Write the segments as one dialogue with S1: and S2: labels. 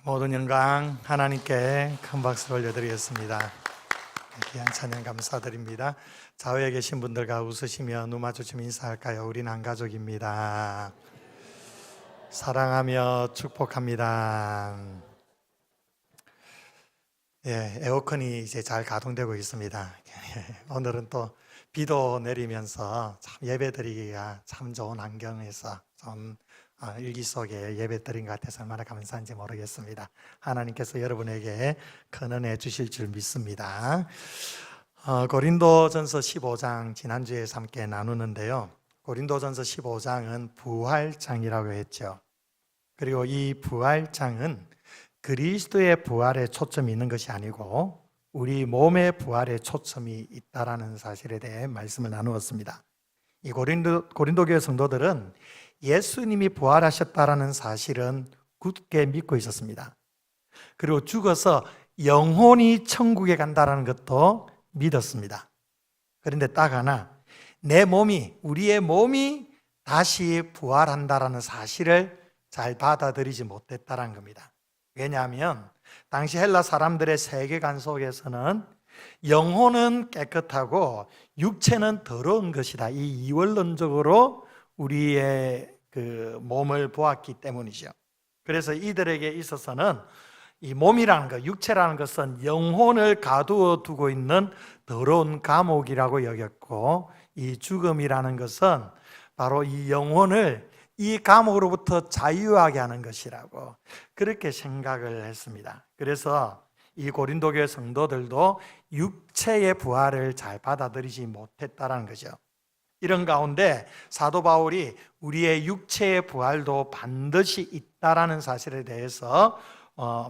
S1: 모든 영광 하나님께 큰 박수 올려드리겠습니다. 귀한 찬양 감사드립니다. 좌우에 계신 분들과 웃으시며 눈 마주치며 인사할까요? 우린 한 가족입니다. 사랑하며 축복합니다. 에어컨이 이제 잘 가동되고 있습니다. 오늘은 또 비도 내리면서 참 예배드리기가 참 좋은 환경에서 좀 일기 속에 예배 드린 것 같아서 얼마나 감사한지 모르겠습니다. 하나님께서 여러분에게 큰 은혜 주실 줄 믿습니다. 고린도전서 15장 지난주에 함께 나누는데요, 고린도전서 15장은 부활장이라고 했죠. 그리고 이 부활장은 그리스도의 부활에 초점이 있는 것이 아니고 우리 몸의 부활에 초점이 있다라는 사실에 대해 말씀을 나누었습니다. 이 고린도 교회 성도들은 예수님이 부활하셨다라는 사실은 굳게 믿고 있었습니다. 그리고 죽어서 영혼이 천국에 간다라는 것도 믿었습니다. 그런데 딱 하나, 우리의 몸이 다시 부활한다라는 사실을 잘 받아들이지 못했다라는 겁니다. 왜냐하면 당시 헬라 사람들의 세계관 속에서는 영혼은 깨끗하고 육체는 더러운 것이다, 이 이원론적으로 우리의 그 몸을 보았기 때문이죠. 그래서 이들에게 있어서는 이 몸이라는 것, 육체라는 것은 영혼을 가두어 두고 있는 더러운 감옥이라고 여겼고, 이 죽음이라는 것은 바로 이 영혼을 이 감옥으로부터 자유하게 하는 것이라고 그렇게 생각을 했습니다. 그래서 이 고린도 교회 성도들도 육체의 부활을 잘 받아들이지 못했다는 거죠. 이런 가운데 사도 바울이 우리의 육체의 부활도 반드시 있다라는 사실에 대해서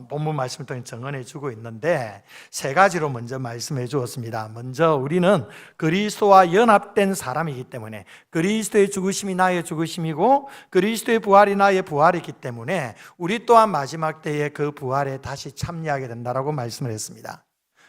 S1: 본문 말씀을 통해 증언해 주고 있는데, 세 가지로 먼저 말씀해 주었습니다. 먼저 우리는 그리스도와 연합된 사람이기 때문에 그리스도의 죽으심이 나의 죽으심이고 그리스도의 부활이 나의 부활이기 때문에 우리 또한 마지막 때에 그 부활에 다시 참여하게 된다라고 말씀을 했습니다.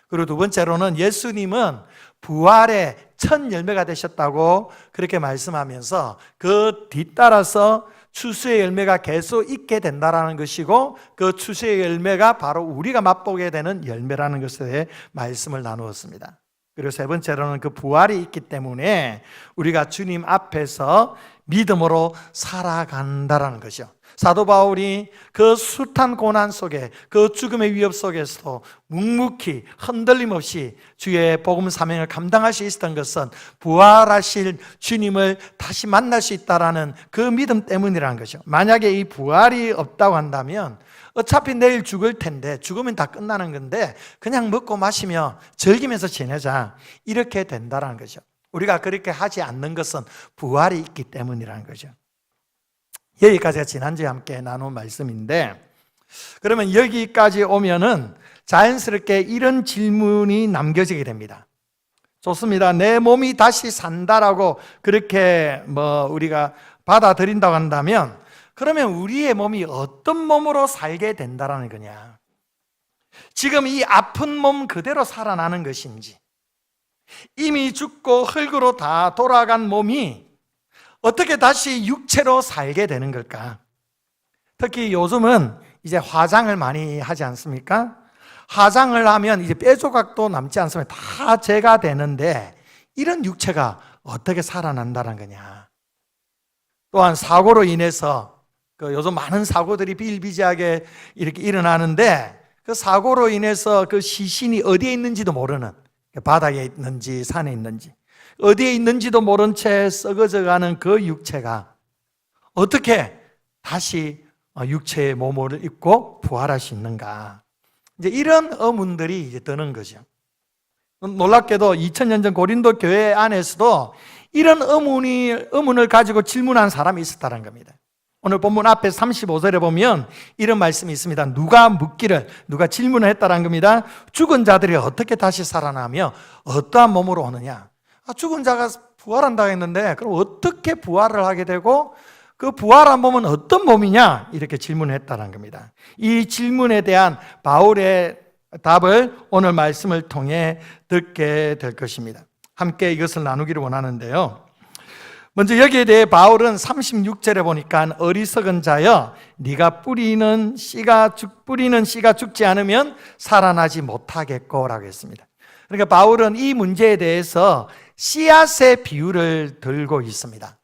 S1: 그리고 두 번째로는 예수님은 부활의 첫 열매가 되셨다고 그렇게 말씀하면서 그 뒤따라서 추수의 열매가 계속 있게 된다라는 것이고, 그 추수의 열매가 바로 우리가 맛보게 되는 열매라는 것에 대해 말씀을 나누었습니다. 그리고 세 번째로는 그 부활이 있기 때문에 우리가 주님 앞에서 믿음으로 살아간다라는 것이죠. 사도 바울이 그 숱한 고난 속에, 그 죽음의 위협 속에서도 묵묵히 흔들림 없이 주의 복음 사명을 감당할 수 있었던 것은 부활하실 주님을 다시 만날 수 있다라는 그 믿음 때문이라는 것이죠. 만약에 이 부활이 없다고 한다면 어차피 내일 죽을 텐데, 죽으면 다 끝나는 건데 그냥 먹고 마시며 즐기면서 지내자, 이렇게 된다는 거죠. 우리가 그렇게 하지 않는 것은 부활이 있기 때문이라는 거죠. 여기까지가 지난주에 함께 나눈 말씀인데, 그러면 여기까지 오면은 자연스럽게 이런 질문이 남겨지게 됩니다. 좋습니다. 내 몸이 다시 산다라고 그렇게 우리가 받아들인다고 한다면, 그러면 우리의 몸이 어떤 몸으로 살게 된다라는 거냐? 지금 이 아픈 몸 그대로 살아나는 것인지, 이미 죽고 흙으로 다 돌아간 몸이 어떻게 다시 육체로 살게 되는 걸까? 특히 요즘은 이제 화장을 많이 하지 않습니까? 화장을 하면 이제 뼈조각도 남지 않습니다. 다 제가 되는데 이런 육체가 어떻게 살아난다는 거냐? 또한 사고로 인해서 요즘 많은 사고들이 비일비재하게 이렇게 일어나는데, 그 사고로 인해서 그 시신이 어디에 있는지도 모르는, 바닥에 있는지 산에 있는지 어디에 있는지도 모른 채 썩어져가는 그 육체가 어떻게 다시 육체의 몸을 입고 부활할 수 있는가? 이제 이런 의문들이 이제 드는 거죠. 놀랍게도 2000년 전 고린도 교회 안에서도 이런 의문을 가지고 질문한 사람이 있었다는 겁니다. 오늘 본문 앞에 35절에 보면 이런 말씀이 있습니다. 누가 질문을 했다는 겁니다. 죽은 자들이 어떻게 다시 살아나며 어떠한 몸으로 오느냐? 죽은 자가 부활한다고 했는데 그럼 어떻게 부활을 하게 되고 그 부활한 몸은 어떤 몸이냐? 이렇게 질문을 했다는 겁니다. 이 질문에 대한 바울의 답을 오늘 말씀을 통해 듣게 될 것입니다. 함께 이것을 나누기를 원하는데요, 먼저 여기에 대해 바울은 36절에 보니까 어리석은 자여 네가 뿌리는 씨가 죽지 않으면 살아나지 못하겠고 라고 했습니다. 그러니까 바울은 이 문제에 대해서 씨앗의 비유를 들고 있습니다.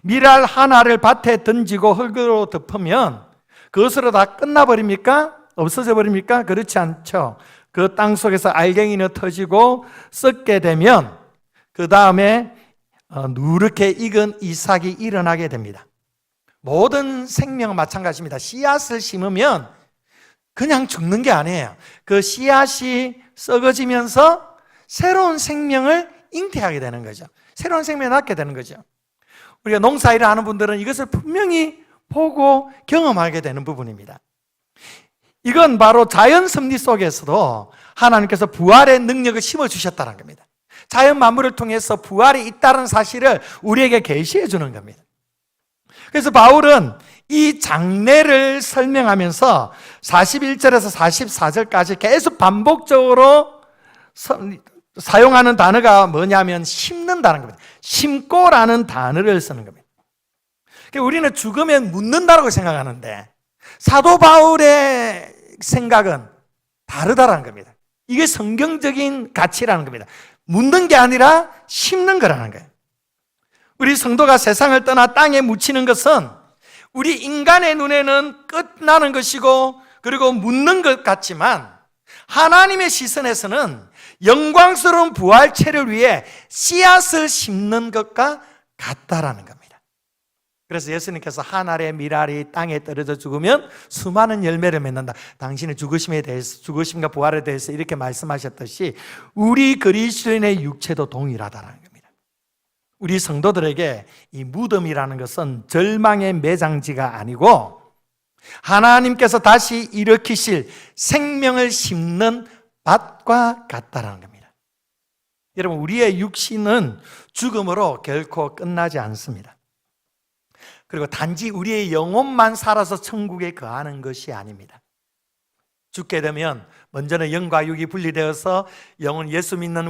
S1: 밀알 하나를 밭에 던지고 흙으로 덮으면 그것으로 다 끝나버립니까? 없어져 버립니까? 그렇지 않죠. 그 땅 속에서 알갱이는 터지고 썩게 되면 그 다음에 누렇게 익은 이삭이 일어나게 됩니다. 모든 생명은 마찬가지입니다. 씨앗을 심으면 그냥 죽는 게 아니에요. 그 씨앗이 썩어지면서 새로운 생명을 잉태하게 되는 거죠. 새로운 생명을 낳게 되는 거죠. 우리가 농사일을 하는 분들은 이것을 분명히 보고 경험하게 되는 부분입니다. 이건 바로 자연 섭리 속에서도 하나님께서 부활의 능력을 심어주셨다는 겁니다. 자연 만물을 통해서 부활이 있다는 사실을 우리에게 계시해 주는 겁니다. 그래서 바울은 이 장례를 설명하면서 41절에서 44절까지 계속 반복적으로 사용하는 단어가 뭐냐면 심는다는 겁니다. 심고라는 단어를 쓰는 겁니다. 우리는 죽으면 묻는다고 생각하는데 사도 바울의 생각은 다르다는 겁니다. 이게 성경적인 가치라는 겁니다. 묻는 게 아니라 심는 거라는 거예요. 우리 성도가 세상을 떠나 땅에 묻히는 것은 우리 인간의 눈에는 끝나는 것이고 그리고 묻는 것 같지만 하나님의 시선에서는 영광스러운 부활체를 위해 씨앗을 심는 것과 같다라는 겁니다. 그래서 예수님께서 한 알의 밀알이 땅에 떨어져 죽으면 수많은 열매를 맺는다. 당신의 죽으심에 대해서, 죽으심과 부활에 대해서 이렇게 말씀하셨듯이 우리 그리스도인의 육체도 동일하다는 겁니다. 우리 성도들에게 이 무덤이라는 것은 절망의 매장지가 아니고 하나님께서 다시 일으키실 생명을 심는 밭과 같다는 겁니다. 여러분, 우리의 육신은 죽음으로 결코 끝나지 않습니다. 그리고 단지 우리의 영혼만 살아서 천국에 거하는 것이 아닙니다. 죽게 되면 먼저는 영과 육이 분리되어서 예수 믿는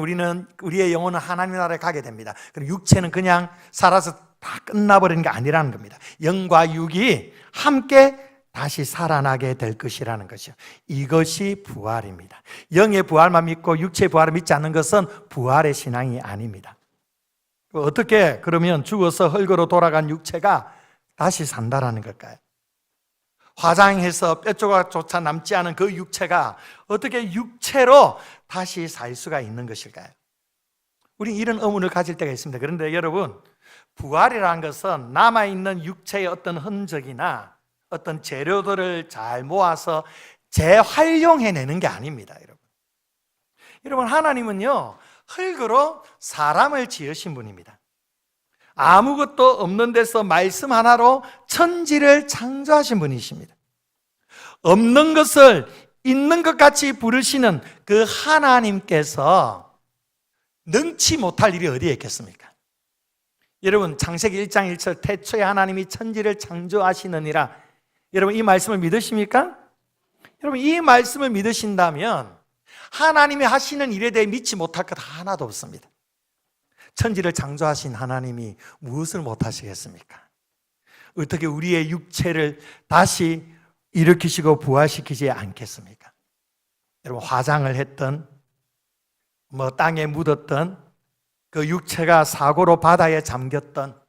S1: 우리의 영혼은 하나님 나라에 가게 됩니다. 그리고 육체는 그냥 살아서 다 끝나버리는 게 아니라는 겁니다. 영과 육이 함께 다시 살아나게 될 것이라는 것이죠. 이것이 부활입니다. 영의 부활만 믿고 육체의 부활을 믿지 않는 것은 부활의 신앙이 아닙니다. 어떻게 그러면 죽어서 흙으로 돌아간 육체가 다시 산다라는 걸까요? 화장해서 뼈조각조차 남지 않은 그 육체가 어떻게 육체로 다시 살 수가 있는 것일까요? 우리는 이런 의문을 가질 때가 있습니다. 그런데 여러분, 부활이라는 것은 남아있는 육체의 어떤 흔적이나 어떤 재료들을 잘 모아서 재활용해내는 게 아닙니다. 여러분, 하나님은요, 흙으로 사람을 지으신 분입니다. 아무것도 없는 데서 말씀 하나로 천지를 창조하신 분이십니다. 없는 것을 있는 것 같이 부르시는 그 하나님께서 능치 못할 일이 어디에 있겠습니까? 여러분, 창세기 1장 1절 태초에 하나님이 천지를 창조하시느니라. 여러분, 이 말씀을 믿으십니까? 여러분, 이 말씀을 믿으신다면 하나님이 하시는 일에 대해 믿지 못할 것 하나도 없습니다. 천지를 창조하신 하나님이 무엇을 못하시겠습니까? 어떻게 우리의 육체를 다시 일으키시고 부활시키지 않겠습니까? 여러분, 화장을 했던 땅에 묻었던 그 육체가 사고로 바다에 잠겼던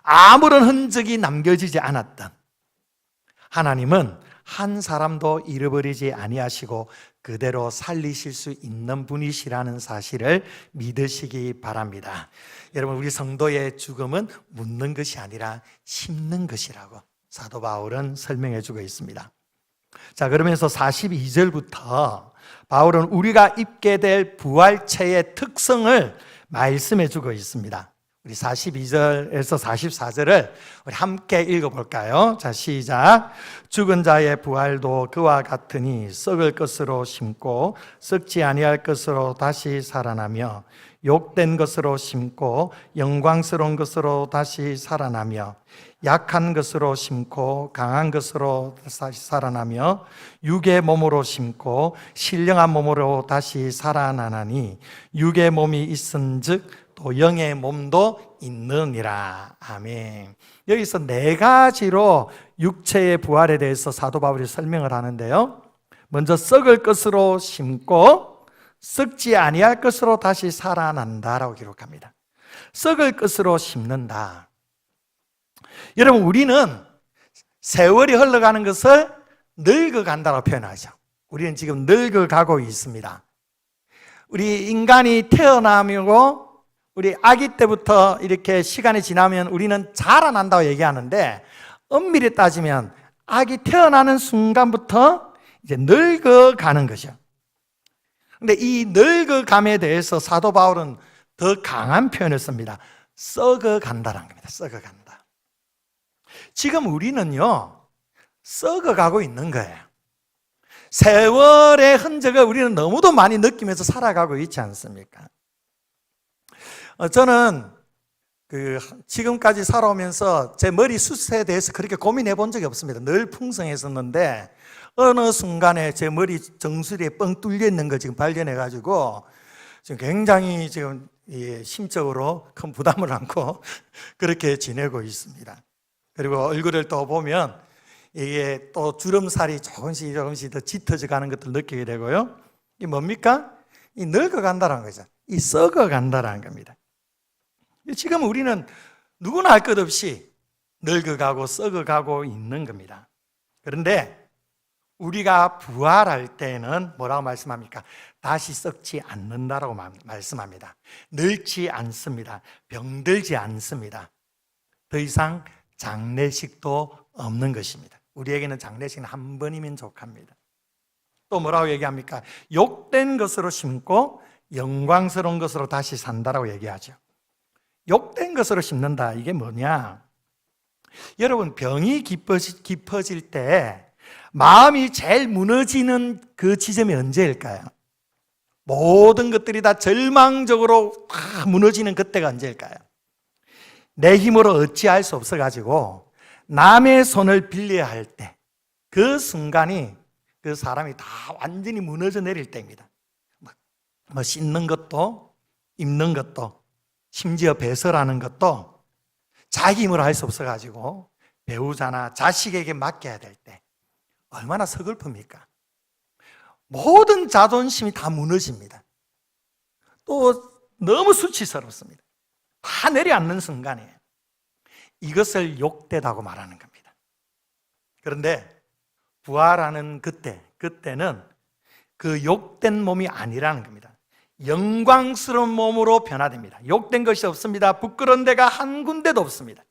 S1: 아무런 흔적이 남겨지지 않았던 하나님은 한 사람도 잃어버리지 아니하시고 그대로 살리실 수 있는 분이시라는 사실을 믿으시기 바랍니다. 여러분, 우리 성도의 죽음은 묻는 것이 아니라 심는 것이라고 사도 바울은 설명해 주고 있습니다. 자, 그러면서 42절부터 바울은 우리가 입게 될 부활체의 특성을 말씀해 주고 있습니다. 우리 42절에서 44절을 우리 함께 읽어볼까요? 자, 시작. 죽은 자의 부활도 그와 같으니 썩을 것으로 심고 썩지 아니할 것으로 다시 살아나며 욕된 것으로 심고 영광스러운 것으로 다시 살아나며 약한 것으로 심고 강한 것으로 다시 살아나며 육의 몸으로 심고 신령한 몸으로 다시 살아나나니 육의 몸이 있은즉 또 영의 몸도 있느니라. 아멘. 여기서 네 가지로 육체의 부활에 대해서 사도 바울이 설명을 하는데요. 먼저 썩을 것으로 심고 썩지 아니할 것으로 다시 살아난다라고 기록합니다. 썩을 것으로 심는다. 여러분, 우리는 세월이 흘러가는 것을 늙어간다고 표현하죠. 우리는 지금 늙어가고 있습니다. 우리 인간이 태어나고 우리 아기 때부터 이렇게 시간이 지나면 우리는 자라난다고 얘기하는데, 엄밀히 따지면 아기 태어나는 순간부터 이제 늙어가는 거죠. 근데 이 늙어감에 대해서 사도 바울은 더 강한 표현을 씁니다. 썩어간다라는 겁니다. 썩어간다. 지금 우리는요, 썩어가고 있는 거예요. 세월의 흔적을 우리는 너무도 많이 느끼면서 살아가고 있지 않습니까? 저는 지금까지 살아오면서 제 머리 숱에 대해서 그렇게 고민해 본 적이 없습니다. 늘 풍성했었는데 어느 순간에 제 머리 정수리에 뻥 뚫려 있는 거 지금 발견해 가지고 지금 굉장히 지금 심적으로 큰 부담을 안고 그렇게 지내고 있습니다. 그리고 얼굴을 또 보면 이게 또 주름살이 조금씩 더 짙어져 가는 것들 느끼게 되고요. 이게 뭡니까? 이 늙어간다는 거죠. 이 썩어간다는 겁니다. 지금 우리는 누구나 알 것 없이 늙어가고 썩어가고 있는 겁니다. 그런데 우리가 부활할 때는 뭐라고 말씀합니까? 다시 썩지 않는다라고 말씀합니다. 늙지 않습니다. 병들지 않습니다. 더 이상 장례식도 없는 것입니다. 우리에게는 장례식은 한 번이면 족합니다. 또 뭐라고 얘기합니까? 욕된 것으로 심고 영광스러운 것으로 다시 산다라고 얘기하죠. 욕된 것으로 심는다. 이게 뭐냐? 여러분, 병이 깊어질 때 마음이 제일 무너지는 그 지점이 언제일까요? 모든 것들이 다 절망적으로 다 무너지는 그때가 언제일까요? 내 힘으로 어찌할 수 없어가지고 남의 손을 빌려야 할 때, 그 순간이 그 사람이 다 완전히 무너져 내릴 때입니다. 뭐 씻는 것도, 입는 것도, 심지어 배설하는 것도 자기 힘으로 할 수 없어가지고 배우자나 자식에게 맡겨야 될 때 얼마나 서글픕니까? 모든 자존심이 다 무너집니다. 또 너무 수치스럽습니다. 다 내려앉는 순간이에요. 이것을 욕되다고 말하는 겁니다. 그런데 부활하는 그때는 그 욕된 몸이 아니라는 겁니다. 영광스러운 몸으로 변화됩니다. 욕된 것이 없습니다. 부끄러운 데가 한 군데도 없습니다.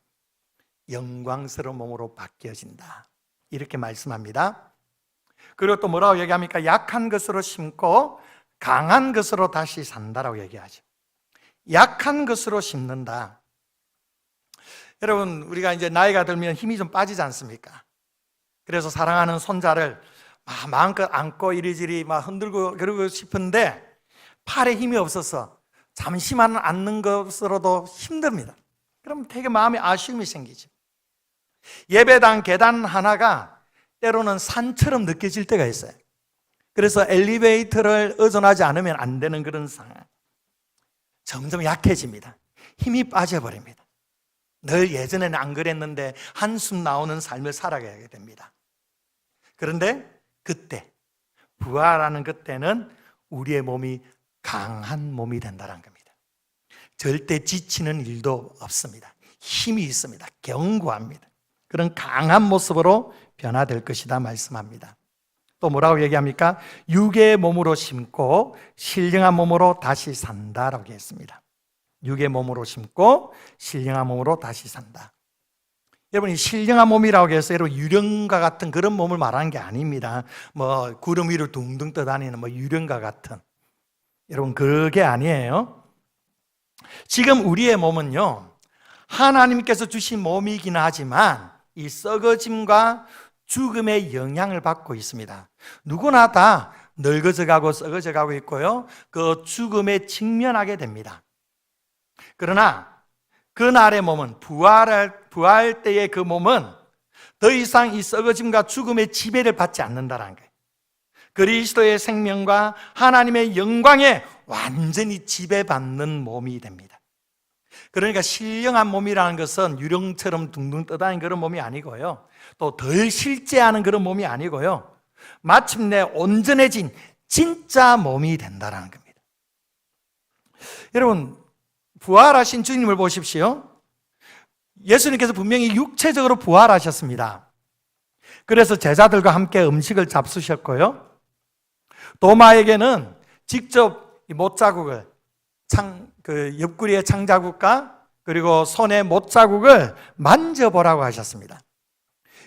S1: 영광스러운 몸으로 바뀌어진다. 이렇게 말씀합니다. 그리고 또 뭐라고 얘기합니까? 약한 것으로 심고 강한 것으로 다시 산다라고 얘기하죠. 약한 것으로 심는다. 여러분, 우리가 이제 나이가 들면 힘이 좀 빠지지 않습니까? 그래서 사랑하는 손자를 마음껏 안고 이리저리 막 흔들고 그러고 싶은데 팔에 힘이 없어서 잠시만 앉는 것으로도 힘듭니다. 그럼 되게 마음에 아쉬움이 생기죠. 예배당 계단 하나가 때로는 산처럼 느껴질 때가 있어요. 그래서 엘리베이터를 의존하지 않으면 안 되는 그런 상황. 점점 약해집니다. 힘이 빠져버립니다. 늘 예전에는 안 그랬는데 한숨 나오는 삶을 살아가게 됩니다. 그런데 그때, 부활하는 그때는 우리의 몸이 강한 몸이 된다는 겁니다. 절대 지치는 일도 없습니다. 힘이 있습니다. 견고합니다. 그런 강한 모습으로 변화될 것이다 말씀합니다. 또 뭐라고 얘기합니까? 육의 몸으로 심고 신령한 몸으로 다시 산다라고 했습니다. 육의 몸으로 심고 신령한 몸으로 다시 산다. 여러분, 이 신령한 몸이라고 해서 여러분 유령과 같은 그런 몸을 말하는 게 아닙니다. 뭐 구름 위를 둥둥 떠다니는 뭐 유령과 같은, 여러분 그게 아니에요. 지금 우리의 몸은요, 하나님께서 주신 몸이긴 하지만 이 썩어짐과 죽음의 영향을 받고 있습니다. 누구나 다 늙어져 가고 썩어져 가고 있고요, 그 죽음에 직면하게 됩니다. 그러나 그날의 몸은, 부활 때의 그 몸은 더 이상 이 썩어짐과 죽음의 지배를 받지 않는다는 거예요. 그리스도의 생명과 하나님의 영광에 완전히 지배받는 몸이 됩니다. 그러니까 신령한 몸이라는 것은 유령처럼 둥둥 떠다니는 그런 몸이 아니고요, 또 덜 실제하는 그런 몸이 아니고요, 마침내 온전해진 진짜 몸이 된다는 겁니다. 여러분, 부활하신 주님을 보십시오. 예수님께서 분명히 육체적으로 부활하셨습니다. 그래서 제자들과 함께 음식을 잡수셨고요, 도마에게는 직접 못자국을 옆구리의 창자국과 그리고 손의 못자국을 만져보라고 하셨습니다.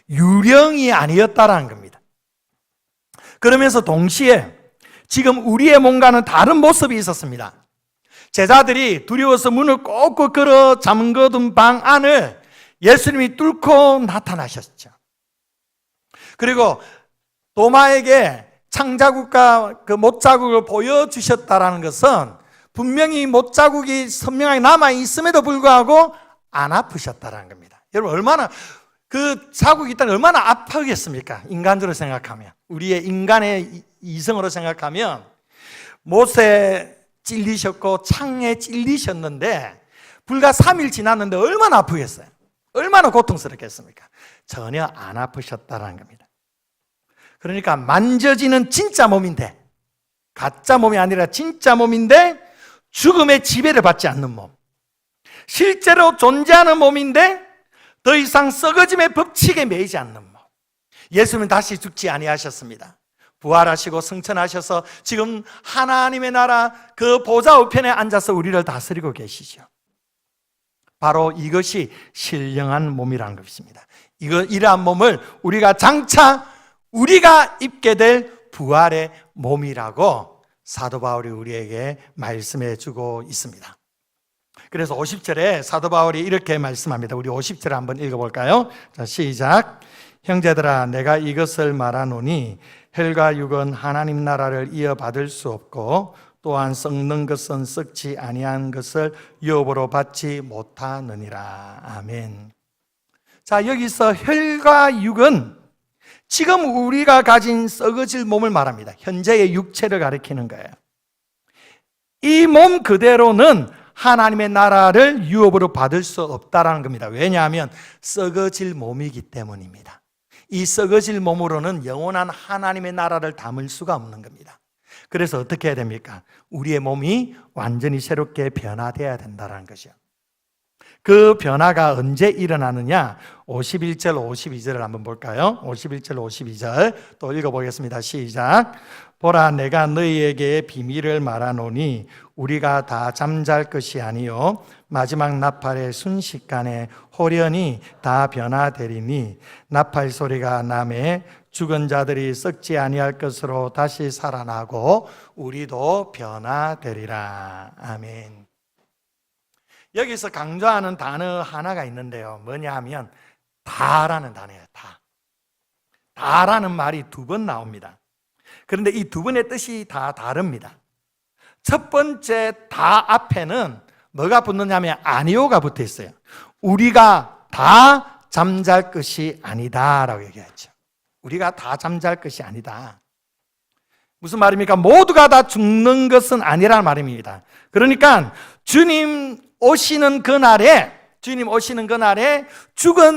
S1: 유령이 아니었다라는 겁니다. 그러면서 동시에 지금 우리의 몸과는 다른 모습이 있었습니다. 제자들이 두려워서 문을 꼭꼭 걸어 잠거둔 방 안을 예수님이 뚫고 나타나셨죠. 그리고 도마에게 창자국과 그 못자국을 보여주셨다는 것은 분명히 못자국이 선명하게 남아있음에도 불구하고 안 아프셨다는 겁니다. 여러분, 얼마나 그 자국이 있다면 얼마나 아프겠습니까? 인간적으로 생각하면, 우리의 인간의 이성으로 생각하면 못에 찔리셨고 창에 찔리셨는데 불과 3일 지났는데 얼마나 아프겠어요? 얼마나 고통스럽겠습니까? 전혀 안 아프셨다는 겁니다. 그러니까 만져지는 진짜 몸인데, 가짜 몸이 아니라 진짜 몸인데 죽음의 지배를 받지 않는 몸, 실제로 존재하는 몸인데 더 이상 썩어짐의 법칙에 매이지 않는 몸. 예수님은 다시 죽지 아니하셨습니다. 부활하시고 승천하셔서 지금 하나님의 나라 그 보좌 우편에 앉아서 우리를 다스리고 계시죠. 바로 이것이 신령한 몸이라는 것입니다. 이러한 몸을 우리가 장차 우리가 입게 될 부활의 몸이라고 사도 바울이 우리에게 말씀해 주고 있습니다. 그래서 50절에 사도 바울이 이렇게 말씀합니다. 우리 50절 한번 읽어볼까요? 자, 시작. 형제들아, 내가 이것을 말하노니 혈과 육은 하나님 나라를 이어받을 수 없고 또한 썩는 것은 썩지 아니한 것을 유업으로 받지 못하느니라. 아멘. 자, 여기서 혈과 육은 지금 우리가 가진 썩어질 몸을 말합니다. 현재의 육체를 가리키는 거예요. 이 몸 그대로는 하나님의 나라를 유업으로 받을 수 없다라는 겁니다. 왜냐하면 썩어질 몸이기 때문입니다. 이 썩어질 몸으로는 영원한 하나님의 나라를 담을 수가 없는 겁니다. 그래서 어떻게 해야 됩니까? 우리의 몸이 완전히 새롭게 변화되어야 된다는 것이요. 그 변화가 언제 일어나느냐? 51절, 52절을 한번 볼까요? 51절, 52절 또 읽어보겠습니다. 시작. 보라, 내가 너희에게 비밀을 말하노니 우리가 다 잠잘 것이 아니요 마지막 나팔의 순식간에 호련히 다 변화되리니 나팔 소리가 나매 죽은 자들이 썩지 아니할 것으로 다시 살아나고 우리도 변화되리라. 아멘. 여기서 강조하는 단어 하나가 있는데요, 뭐냐 하면 다라는 단어예요. 다라는 말이 2번 나옵니다. 그런데 이 2번의 뜻이 다 다릅니다. 첫 번째 다 앞에는 뭐가 붙느냐면 아니오가 붙어 있어요. 우리가 다 잠잘 것이 아니다 라고 얘기했죠. 우리가 다 잠잘 것이 아니다. 무슨 말입니까? 모두가 다 죽는 것은 아니라는 말입니다. 그러니까 주님 오시는 그날에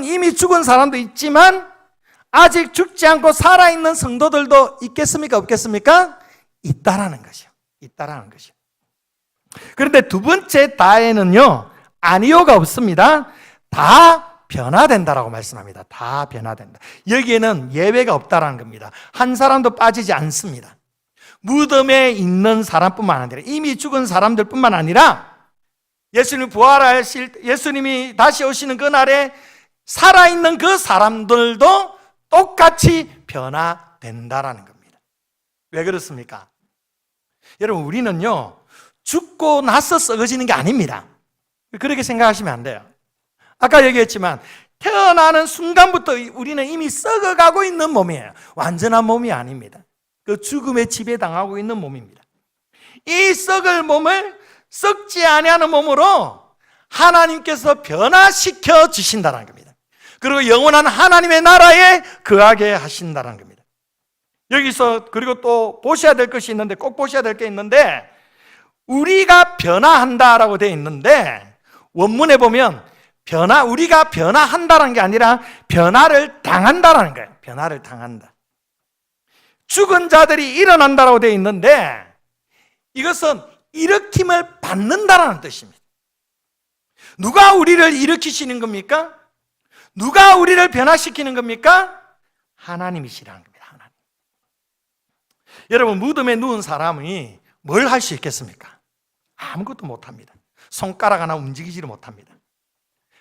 S1: 이미 죽은 사람도 있지만 아직 죽지 않고 살아있는 성도들도 있겠습니까? 없겠습니까? 있다라는 것이요. 그런데 2번째 다에는요, 아니오가 없습니다. 다 변화된다라고 말씀합니다. 다 변화된다. 여기에는 예외가 없다라는 겁니다. 한 사람도 빠지지 않습니다. 무덤에 있는 사람뿐만 아니라 이미 죽은 사람들뿐만 아니라 예수님이 다시 오시는 그날에 살아있는 그 사람들도 똑같이 변화된다라는 겁니다. 왜 그렇습니까? 여러분, 우리는요 죽고 나서 썩어지는 게 아닙니다. 그렇게 생각하시면 안 돼요. 아까 얘기했지만 태어나는 순간부터 우리는 이미 썩어가고 있는 몸이에요. 완전한 몸이 아닙니다. 그 죽음에 지배당하고 있는 몸입니다. 이 썩을 몸을 썩지 아니하는 몸으로 하나님께서 변화시켜 주신다는 겁니다. 그리고 영원한 하나님의 나라에 거하게 하신다는 겁니다. 여기서 그리고 또 보셔야 될 것이 있는데, 꼭 보셔야 될 게 있는데, 우리가 변화한다라고 되어 있는데 원문에 보면 우리가 변화한다는 게 아니라 변화를 당한다라는 거예요. 변화를 당한다. 죽은 자들이 일어난다라고 되어 있는데 이것은 일으킴을 받는다라는 뜻입니다. 누가 우리를 일으키시는 겁니까? 누가 우리를 변화시키는 겁니까? 하나님이시라는 겁니다. 하나님. 여러분, 무덤에 누운 사람이 뭘 할 수 있겠습니까? 아무것도 못합니다. 손가락 하나 움직이지를 못합니다.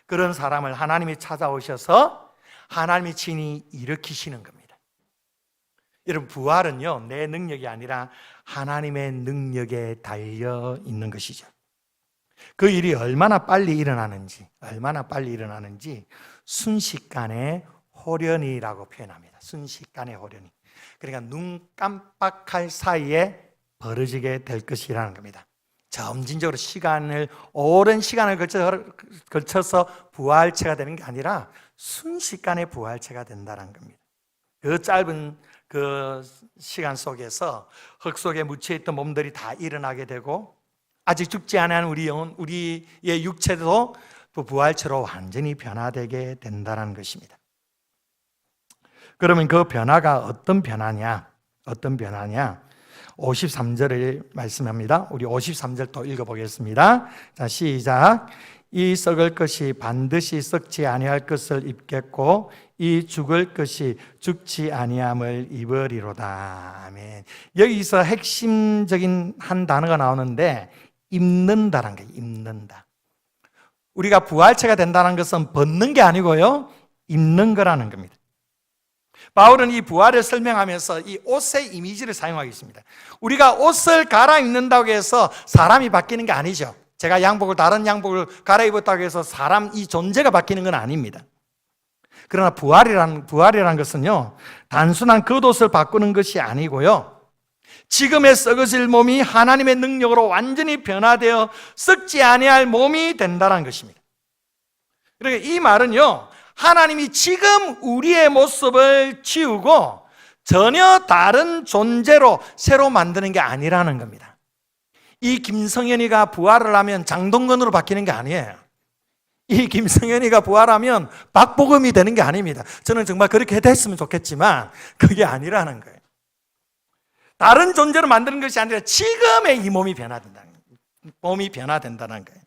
S1: 그런 사람을 하나님이 찾아오셔서 하나님이 친히 일으키시는 겁니다. 여러분, 부활은요, 내 능력이 아니라 하나님의 능력에 달려 있는 것이죠. 그 일이 얼마나 빨리 일어나는지 순식간에 호련이라고 표현합니다. 순식간에 호련이. 그러니까 눈 깜빡할 사이에 벌어지게 될 것이라는 겁니다. 점진적으로 오랜 시간을 걸쳐서 부활체가 되는 게 아니라 순식간에 부활체가 된다는 겁니다. 그 짧은 그 시간 속에서 흙 속에 묻혀있던 몸들이 다 일어나게 되고 아직 죽지 않은 우리의 육체도 또 부활체로 완전히 변화되게 된다는 것입니다. 그러면 그 변화가 어떤 변화냐? 53절을 말씀합니다. 우리 53절 또 읽어보겠습니다. 자, 시작. 이 썩을 것이 반드시 썩지 아니할 것을 입겠고 이 죽을 것이 죽지 아니함을 입으리로다. 아멘. 여기서 핵심적인 한 단어가 나오는데 입는다라는 거예요. 입는다. 우리가 부활체가 된다는 것은 벗는 게 아니고요, 입는 거라는 겁니다. 바울은 이 부활을 설명하면서 이 옷의 이미지를 사용하겠습니다. 우리가 옷을 갈아입는다고 해서 사람이 바뀌는 게 아니죠. 제가 다른 양복을 갈아입었다고 해서 사람 이 존재가 바뀌는 건 아닙니다. 그러나 부활이라는 것은요, 단순한 겉옷을 바꾸는 것이 아니고요, 지금의 썩어질 몸이 하나님의 능력으로 완전히 변화되어 썩지 아니할 몸이 된다는 것입니다. 그러니까 이 말은요, 하나님이 지금 우리의 모습을 지우고 전혀 다른 존재로 새로 만드는 게 아니라는 겁니다. 이 김성현이가 부활을 하면 장동건으로 바뀌는 게 아니에요. 이 김성현이가 부활하면 박보검이 되는 게 아닙니다. 저는 정말 그렇게 됐으면 좋겠지만 그게 아니라는 거예요. 다른 존재로 만드는 것이 아니라 지금의 이 몸이 변화된다는 거예요.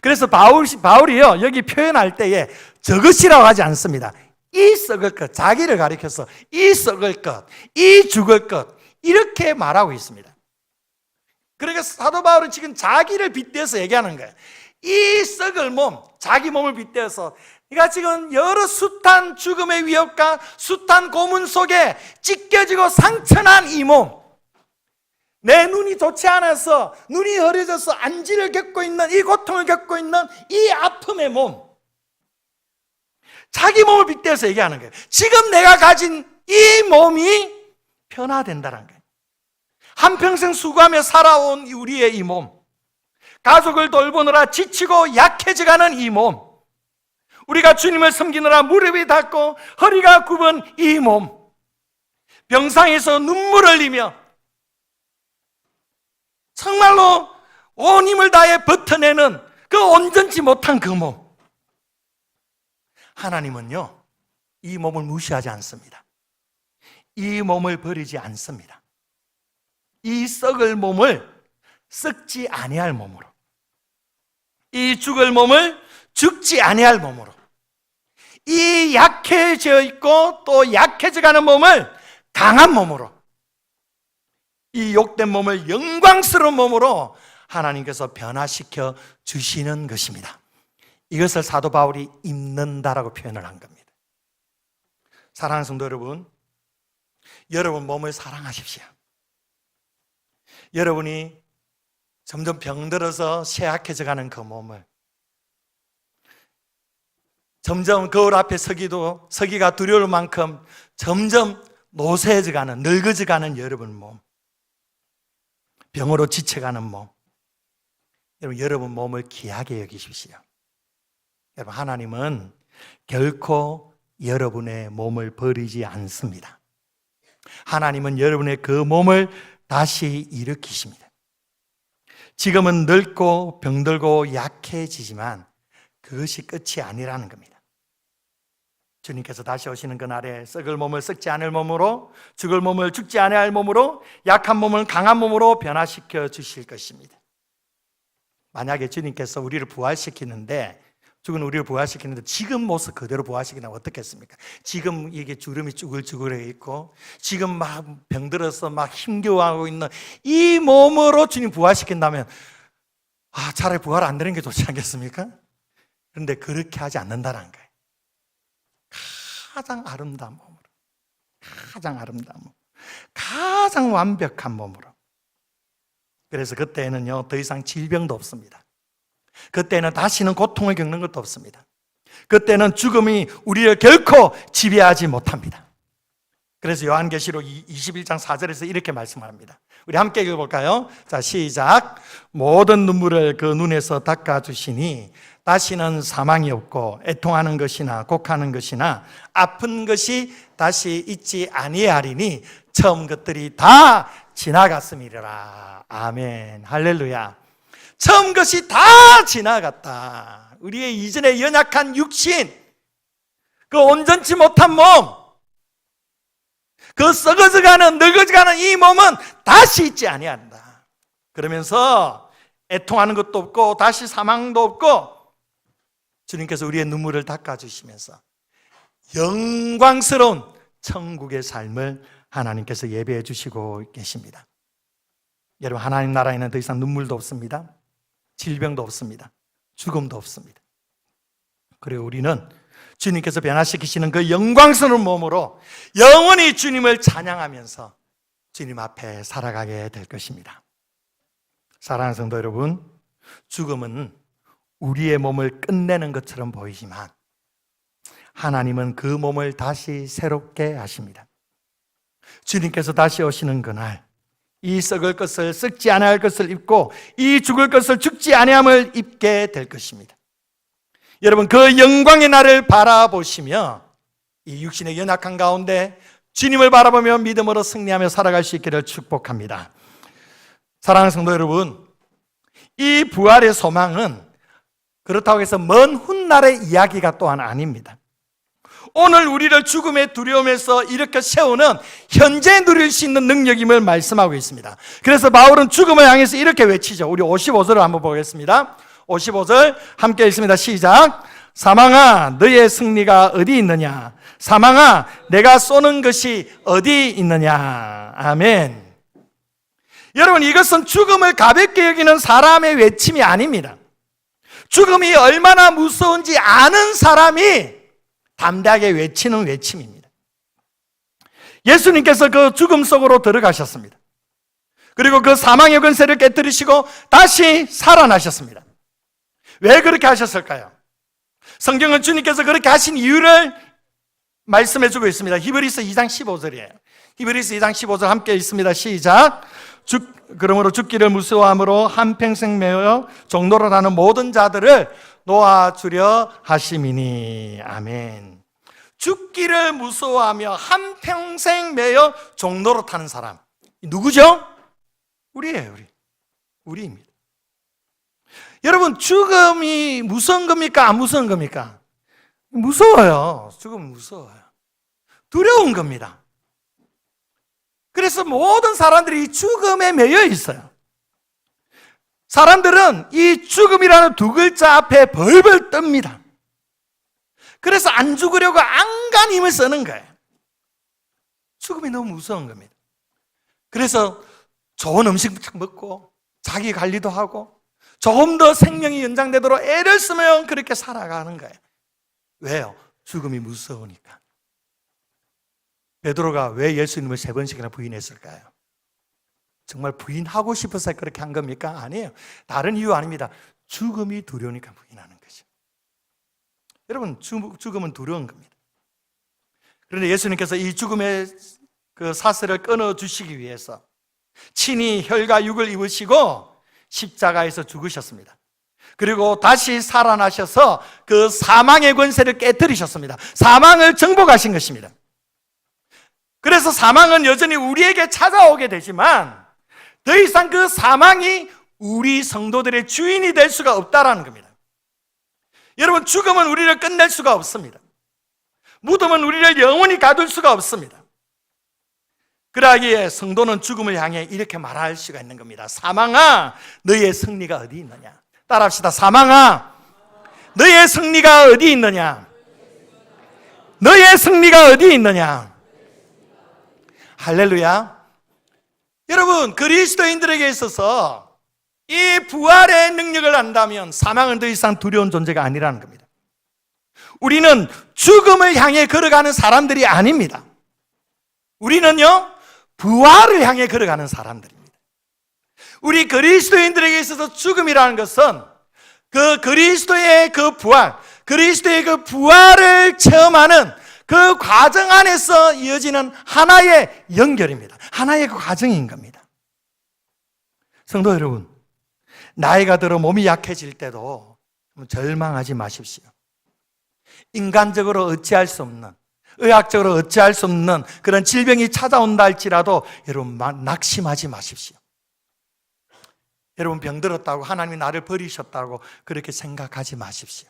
S1: 그래서 바울이요, 여기 표현할 때에 저것이라고 하지 않습니다. 이 썩을 것, 자기를 가리켜서 이 썩을 것, 이 죽을 것, 이렇게 말하고 있습니다. 그러니까 사도 바울은 지금 자기를 빗대서 얘기하는 거예요. 이 썩을 몸, 자기 몸을 빗대서 그러니까 지금 여러 숱한 죽음의 위협과 숱한 고문 속에 찢겨지고 상처난 이 몸, 내 눈이 좋지 않아서 눈이 흐려져서 안지를 겪고 있는 이 고통을 겪고 있는 이 아픔의 몸, 자기 몸을 빗대서 얘기하는 거예요. 지금 내가 가진 이 몸이 변화된다는 거예요. 한평생 수고하며 살아온 우리의 이 몸, 가족을 돌보느라 지치고 약해져가는 이 몸, 우리가 주님을 섬기느라 무릎이 닿고 허리가 굽은 이 몸, 병상에서 눈물을 흘리며 정말로 온 힘을 다해 버텨내는 그 온전치 못한 그 몸, 하나님은요, 이 몸을 무시하지 않습니다. 이 몸을 버리지 않습니다. 이 썩을 몸을 썩지 아니할 몸으로, 이 죽을 몸을 죽지 아니할 몸으로, 이 약해져 있고 또 약해져가는 몸을 강한 몸으로, 이 욕된 몸을 영광스러운 몸으로 하나님께서 변화시켜 주시는 것입니다. 이것을 사도 바울이 입는다라고 표현을 한 겁니다. 사랑하는 성도 여러분, 여러분 몸을 사랑하십시오. 여러분이 점점 병들어서 쇠약해져가는 그 몸을, 점점 거울 앞에 서기가 두려울 만큼 점점 노쇠해져가는, 늙어져가는 여러분 몸, 병으로 지쳐가는 몸, 여러분 몸을 귀하게 여기십시오. 여러분, 하나님은 결코 여러분의 몸을 버리지 않습니다. 하나님은 여러분의 그 몸을 다시 일으키십니다. 지금은 늙고 병들고 약해지지만 그것이 끝이 아니라는 겁니다. 주님께서 다시 오시는 그날에 썩을 몸을 썩지 않을 몸으로, 죽을 몸을 죽지 아니할 몸으로, 약한 몸을 강한 몸으로 변화시켜 주실 것입니다. 만약에 주님께서 우리를 부활시키는데, 죽은 우리를 부활시키는데 지금 모습 그대로 부활시킨다면 어떻겠습니까? 지금 이게 주름이 쭈글쭈글해 있고 지금 막 병들어서 막 힘겨워하고 있는 이 몸으로 주님 부활시킨다면 차라리 부활 안 되는 게 좋지 않겠습니까? 그런데 그렇게 하지 않는다는 거예요. 가장 아름다운 몸으로, 가장 아름다운 몸, 가장 완벽한 몸으로. 그래서 그때는요, 더 이상 질병도 없습니다. 그때는 다시는 고통을 겪는 것도 없습니다. 그때는 죽음이 우리를 결코 지배하지 못합니다. 그래서 요한계시록 21장 4절에서 이렇게 말씀합니다. 우리 함께 읽어볼까요? 자, 시작. 모든 눈물을 그 눈에서 닦아주시니 다시는 사망이 없고 애통하는 것이나 곡하는 것이나 아픈 것이 다시 있지 아니하리니 처음 것들이 다 지나갔음이라. 아멘. 할렐루야. 처음 것이 다 지나갔다. 우리의 이전에 연약한 육신, 그 온전치 못한 몸, 그 썩어져가는 늙어져가는 이 몸은 다시 있지 아니한다. 그러면서 애통하는 것도 없고 다시 사망도 없고 주님께서 우리의 눈물을 닦아주시면서 영광스러운 천국의 삶을 하나님께서 예배해 주시고 계십니다. 여러분, 하나님 나라에는 더 이상 눈물도 없습니다. 질병도 없습니다. 죽음도 없습니다. 그리고 우리는 주님께서 변화시키시는 그 영광스러운 몸으로 영원히 주님을 찬양하면서 주님 앞에 살아가게 될 것입니다. 사랑하는 성도 여러분, 죽음은 우리의 몸을 끝내는 것처럼 보이지만 하나님은 그 몸을 다시 새롭게 하십니다. 주님께서 다시 오시는 그날 이 썩을 것을 썩지 아니할 것을 입고 이 죽을 것을 죽지 아니함을 입게 될 것입니다. 여러분, 그 영광의 날을 바라보시며 이 육신의 연약한 가운데 주님을 바라보며 믿음으로 승리하며 살아갈 수 있기를 축복합니다. 사랑하는 성도 여러분, 이 부활의 소망은 그렇다고 해서 먼 훗날의 이야기가 또한 아닙니다. 오늘 우리를 죽음의 두려움에서 이렇게 세우는 현재 누릴 수 있는 능력임을 말씀하고 있습니다. 그래서 바울은 죽음을 향해서 이렇게 외치죠. 우리 55절을 한번 보겠습니다. 55절 함께 읽습니다. 시작. 사망아, 너의 승리가 어디 있느냐? 사망아, 내가 쏘는 것이 어디 있느냐? 아멘. 여러분, 이것은 죽음을 가볍게 여기는 사람의 외침이 아닙니다. 죽음이 얼마나 무서운지 아는 사람이 담대하게 외치는 외침입니다. 예수님께서 그 죽음 속으로 들어가셨습니다. 그리고 그 사망의 권세를 깨뜨리시고 다시 살아나셨습니다. 왜 그렇게 하셨을까요? 성경은 주님께서 그렇게 하신 이유를 말씀해 주고 있습니다. 히브리서 2장 15절이에요. 히브리서 2장 15절 함께 읽습니다. 시작. 그러므로 죽기를 무서워함으로 한평생 매여 종노릇 하는 모든 자들을 놓아주려 하심이니. 아멘. 죽기를 무서워하며 한평생 매여 종노릇 하는 사람 누구죠? 우리예요. 우리입니다. 여러분, 죽음이 무서운 겁니까? 안 무서운 겁니까? 무서워요. 죽음은 무서워요. 두려운 겁니다. 그래서 모든 사람들이 이 죽음에 매여 있어요. 사람들은 이 죽음이라는 두 글자 앞에 벌벌 뜹니다. 그래서 안 죽으려고 안간히 힘을 쓰는 거예요. 죽음이 너무 무서운 겁니다. 그래서 좋은 음식 먹고 자기 관리도 하고 조금 더 생명이 연장되도록 애를 쓰면 그렇게 살아가는 거예요. 왜요? 죽음이 무서우니까. 베드로가 왜 예수님을 3번씩이나 부인했을까요? 정말 부인하고 싶어서 그렇게 한 겁니까? 아니에요. 다른 이유 아닙니다. 죽음이 두려우니까 부인하는 거죠. 여러분, 죽음은 두려운 겁니다. 그런데 예수님께서 이 죽음의 그 사슬을 끊어주시기 위해서 친히 혈과 육을 입으시고 십자가에서 죽으셨습니다. 그리고 다시 살아나셔서 그 사망의 권세를 깨뜨리셨습니다. 사망을 정복하신 것입니다. 그래서 사망은 여전히 우리에게 찾아오게 되지만 더 이상 그 사망이 우리 성도들의 주인이 될 수가 없다라는 겁니다. 여러분, 죽음은 우리를 끝낼 수가 없습니다. 무덤은 우리를 영원히 가둘 수가 없습니다. 그러기에 성도는 죽음을 향해 이렇게 말할 수가 있는 겁니다. 사망아, 너의 승리가 어디 있느냐? 따라합시다. 사망아, 너의 승리가 어디 있느냐? 너의 승리가 어디 있느냐? 할렐루야. 여러분, 그리스도인들에게 있어서 이 부활의 능력을 안다면 사망은 더 이상 두려운 존재가 아니라는 겁니다. 우리는 죽음을 향해 걸어가는 사람들이 아닙니다. 우리는요, 부활을 향해 걸어가는 사람들입니다. 우리 그리스도인들에게 있어서 죽음이라는 것은 그 그리스도의 그 부활, 그리스도의 그 부활을 체험하는 그 과정 안에서 이어지는 하나의 연결입니다. 하나의 그 과정인 겁니다. 성도 여러분, 나이가 들어 몸이 약해질 때도 절망하지 마십시오. 인간적으로 어찌할 수 없는, 의학적으로 어찌할 수 없는 그런 질병이 찾아온다 할지라도 여러분 낙심하지 마십시오. 여러분, 병들었다고 하나님이 나를 버리셨다고 그렇게 생각하지 마십시오.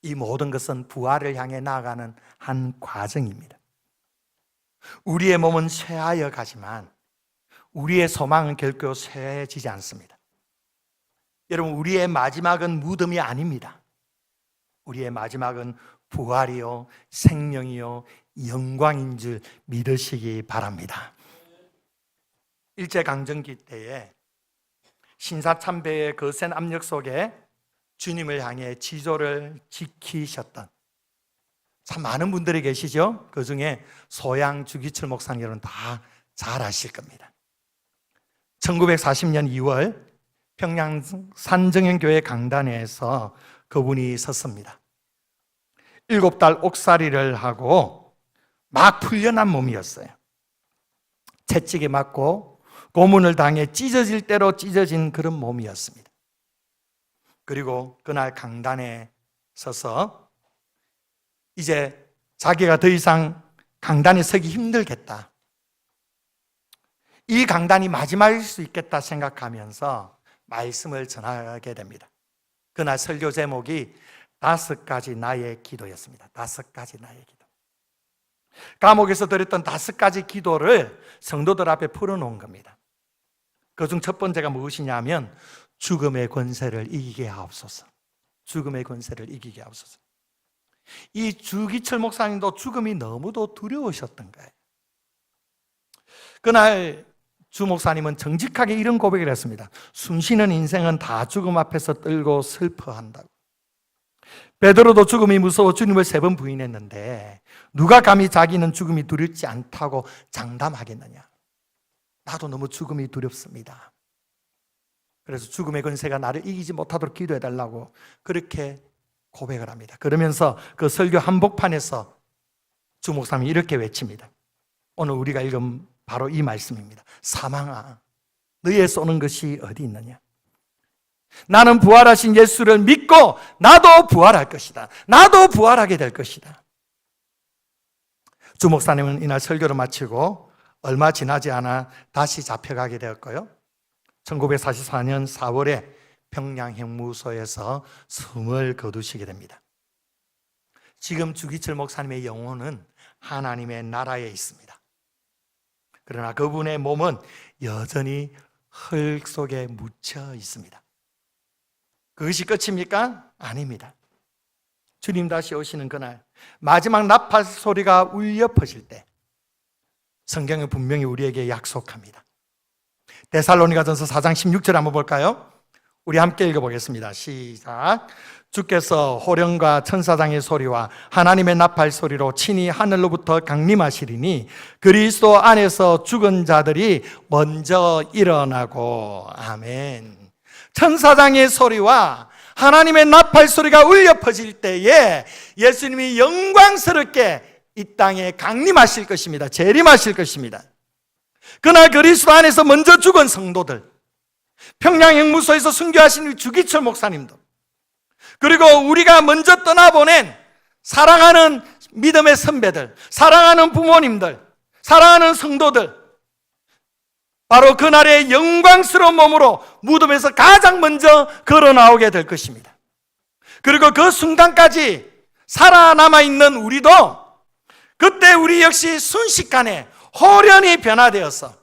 S1: 이 모든 것은 부활을 향해 나아가는 한 과정입니다. 우리의 몸은 쇠하여 가지만 우리의 소망은 결코 쇠해지지 않습니다. 여러분, 우리의 마지막은 무덤이 아닙니다. 우리의 마지막은 부활이요, 생명이요, 영광인 줄 믿으시기 바랍니다. 일제강점기 때에 신사참배의 거센 압력 속에 주님을 향해 지조를 지키셨던 참 많은 분들이 계시죠. 그 중에 소양 주기철 목사님은 다 잘 아실 겁니다. 1940년 2월 평양 산정현교회 강단에서 그분이 섰습니다. 7달 옥살이를 하고 막 풀려난 몸이었어요. 채찍에 맞고 고문을 당해 찢어질 대로 찢어진 그런 몸이었습니다. 그리고 그날 강단에 서서 이제 자기가 더 이상 강단에 서기 힘들겠다, 이 강단이 마지막일 수 있겠다 생각하면서 말씀을 전하게 됩니다. 그날 설교 제목이 5가지 나의 기도였습니다. 5가지 나의 기도. 감옥에서 드렸던 5가지 기도를 성도들 앞에 풀어놓은 겁니다. 그중 첫 번째가 무엇이냐면 죽음의 권세를 이기게 하옵소서. 죽음의 권세를 이기게 하옵소서. 이 주기철 목사님도 죽음이 너무도 두려우셨던 거예요. 그날 주 목사님은 정직하게 이런 고백을 했습니다. 숨쉬는 인생은 다 죽음 앞에서 떨고 슬퍼한다고. 베드로도 죽음이 무서워 주님을 3번 부인했는데 누가 감히 자기는 죽음이 두렵지 않다고 장담하겠느냐. 나도 너무 죽음이 두렵습니다. 그래서 죽음의 권세가 나를 이기지 못하도록 기도해달라고 그렇게 고백을 합니다. 그러면서 그 설교 한복판에서 주 목사님이 이렇게 외칩니다. 오늘 우리가 읽은 바로 이 말씀입니다. 사망아, 너의 쏘는 것이 어디 있느냐? 나는 부활하신 예수를 믿고 나도 부활할 것이다. 나도 부활하게 될 것이다. 주 목사님은 이날 설교를 마치고 얼마 지나지 않아 다시 잡혀가게 되었고요. 1944년 4월에 평양형무소에서 숨을 거두시게 됩니다. 지금 주기철 목사님의 영혼은 하나님의 나라에 있습니다. 그러나 그분의 몸은 여전히 흙 속에 묻혀 있습니다. 그것이 끝입니까? 아닙니다. 주님 다시 오시는 그날 마지막 나팔 소리가 울려 퍼질 때 성경은 분명히 우리에게 약속합니다. 데살로니가전서 4장 16절 한번 볼까요? 우리 함께 읽어보겠습니다. 시작. 주께서 호령과 천사장의 소리와 하나님의 나팔 소리로 친히 하늘로부터 강림하시리니 그리스도 안에서 죽은 자들이 먼저 일어나고. 아멘. 천사장의 소리와 하나님의 나팔 소리가 울려 퍼질 때에 예수님이 영광스럽게 이 땅에 강림하실 것입니다. 재림하실 것입니다. 그날 그리스도 안에서 먼저 죽은 성도들, 평양형무소에서 순교하신 주기철 목사님도, 그리고 우리가 먼저 떠나보낸 사랑하는 믿음의 선배들, 사랑하는 부모님들, 사랑하는 성도들, 바로 그날의 영광스러운 몸으로 무덤에서 가장 먼저 걸어 나오게 될 것입니다. 그리고 그 순간까지 살아남아 있는 우리도 그때 우리 역시 순식간에 호련히 변화되어서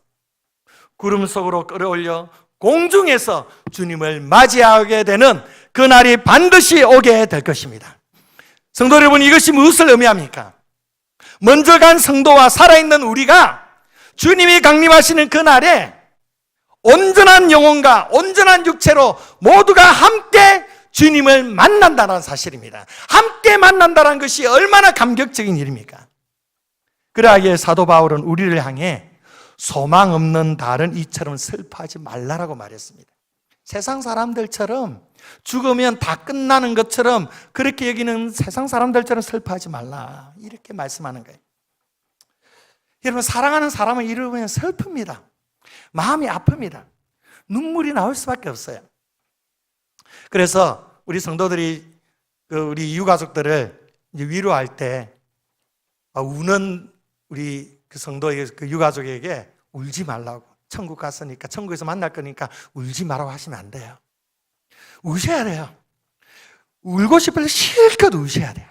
S1: 구름 속으로 끌어올려 공중에서 주님을 맞이하게 되는 그날이 반드시 오게 될 것입니다. 성도 여러분, 이것이 무엇을 의미합니까? 먼저 간 성도와 살아있는 우리가 주님이 강림하시는 그날에 온전한 영혼과 온전한 육체로 모두가 함께 주님을 만난다는 사실입니다. 함께 만난다는 것이 얼마나 감격적인 일입니까? 그러하기에 사도 바울은 우리를 향해 소망 없는 다른 이처럼 슬퍼하지 말라라고 말했습니다. 세상 사람들처럼 죽으면 다 끝나는 것처럼 그렇게 여기는 세상 사람들처럼 슬퍼하지 말라, 이렇게 말씀하는 거예요. 여러분, 사랑하는 사람을 잃으면 슬픕니다. 마음이 아픕니다. 눈물이 나올 수밖에 없어요. 그래서 우리 성도들이 우리 유가족들을 위로할 때 우는 우리 그 성도의 그 유가족에게 울지 말라고, 천국 갔으니까 천국에서 만날 거니까 울지 말라고 하시면 안 돼요. 우셔야 돼요. 울고 싶을 때 실컷 우셔야 돼요.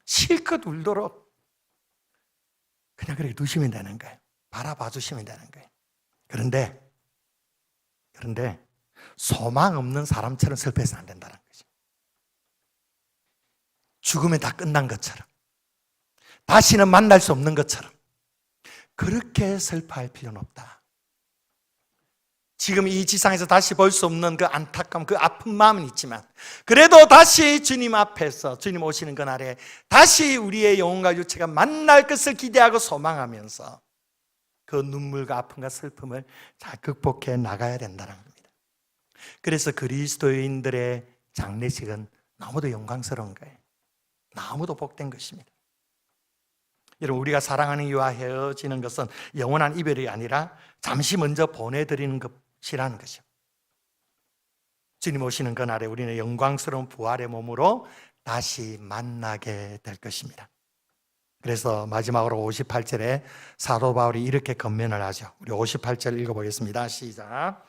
S1: 실컷 울도록 그냥 그렇게 두시면 되는 거예요. 바라봐 주시면 되는 거예요. 그런데 소망 없는 사람처럼 슬퍼해서는 안 된다는 거죠. 죽으면 다 끝난 것처럼, 다시는 만날 수 없는 것처럼 그렇게 슬퍼할 필요는 없다. 지금 이 지상에서 다시 볼 수 없는 그 안타까움, 그 아픈 마음은 있지만 그래도 다시 주님 앞에서 주님 오시는 그날에 다시 우리의 영혼과 육체가 만날 것을 기대하고 소망하면서 그 눈물과 아픔과 슬픔을 잘 극복해 나가야 된다는 겁니다. 그래서 그리스도인들의 장례식은 너무도 영광스러운 거예요. 너무도 복된 것입니다. 여러분, 우리가 사랑하는 이와 헤어지는 것은 영원한 이별이 아니라 잠시 먼저 보내드리는 것이라는 것이죠. 주님 오시는 그날에 우리는 영광스러운 부활의 몸으로 다시 만나게 될 것입니다. 그래서 마지막으로 58절에 사도 바울이 이렇게 권면을 하죠. 우리 58절 읽어보겠습니다. 시작.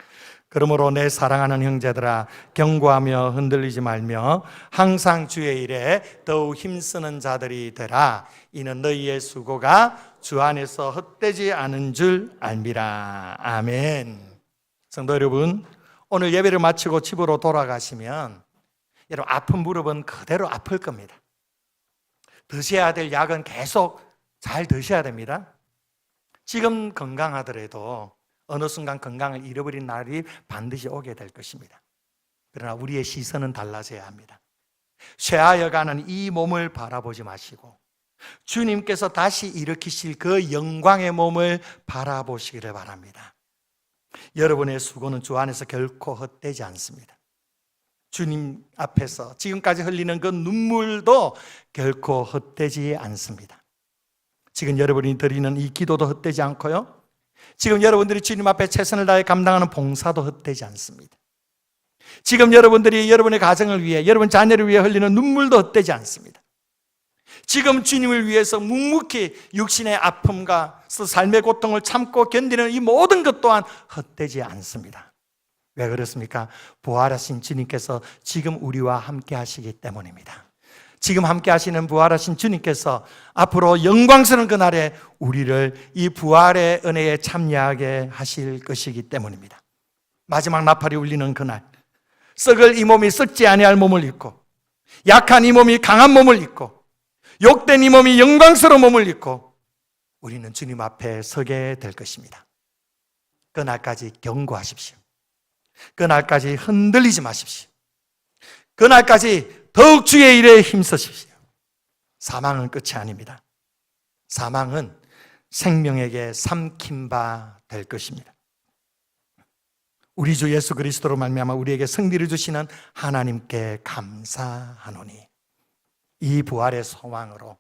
S1: 그러므로 내 사랑하는 형제들아, 경고하며 흔들리지 말며 항상 주의 일에 더욱 힘쓰는 자들이 되라. 이는 너희의 수고가 주 안에서 헛되지 않은 줄 알미라. 아멘. 성도 여러분, 오늘 예배를 마치고 집으로 돌아가시면 여러분, 아픈 무릎은 그대로 아플 겁니다. 드셔야 될 약은 계속 잘 드셔야 됩니다. 지금 건강하더라도 어느 순간 건강을 잃어버린 날이 반드시 오게 될 것입니다. 그러나 우리의 시선은 달라져야 합니다. 쇠하여가는 이 몸을 바라보지 마시고 주님께서 다시 일으키실 그 영광의 몸을 바라보시기를 바랍니다. 여러분의 수고는 주 안에서 결코 헛되지 않습니다. 주님 앞에서 지금까지 흘리는 그 눈물도 결코 헛되지 않습니다. 지금 여러분이 드리는 이 기도도 헛되지 않고요, 지금 여러분들이 주님 앞에 최선을 다해 감당하는 봉사도 헛되지 않습니다. 지금 여러분들이 여러분의 가정을 위해, 여러분 자녀를 위해 흘리는 눈물도 헛되지 않습니다. 지금 주님을 위해서 묵묵히 육신의 아픔과 삶의 고통을 참고 견디는 이 모든 것 또한 헛되지 않습니다. 왜 그렇습니까? 부활하신 주님께서 지금 우리와 함께 하시기 때문입니다. 지금 함께 하시는 부활하신 주님께서 앞으로 영광스러운 그날에 우리를 이 부활의 은혜에 참여하게 하실 것이기 때문입니다. 마지막 나팔이 울리는 그날, 썩을 이 몸이 썩지 아니할 몸을 입고, 약한 이 몸이 강한 몸을 입고, 욕된 이 몸이 영광스러운 몸을 입고 우리는 주님 앞에 서게 될 것입니다. 그날까지 경고하십시오. 그날까지 흔들리지 마십시오. 그날까지 더욱 주의 일에 힘쓰십시오. 사망은 끝이 아닙니다. 사망은 생명에게 삼킨 바 될 것입니다. 우리 주 예수 그리스도로 말미암아 우리에게 승리를 주시는 하나님께 감사하노니, 이 부활의 소망으로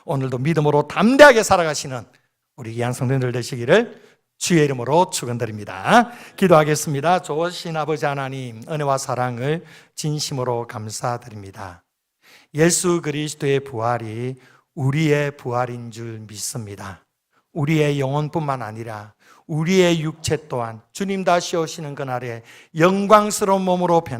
S1: 오늘도 믿음으로 담대하게 살아가시는 우리 귀한 성도님들 되시기를 주의 이름으로 축원드립니다. 기도하겠습니다. 좋으신 아버지 하나님, 은혜와 사랑을 진심으로 감사드립니다. 예수 그리스도의 부활이 우리의 부활인 줄 믿습니다. 우리의 영혼뿐만 아니라 우리의 육체 또한 주님 다시 오시는 그날에 영광스러운 몸으로 변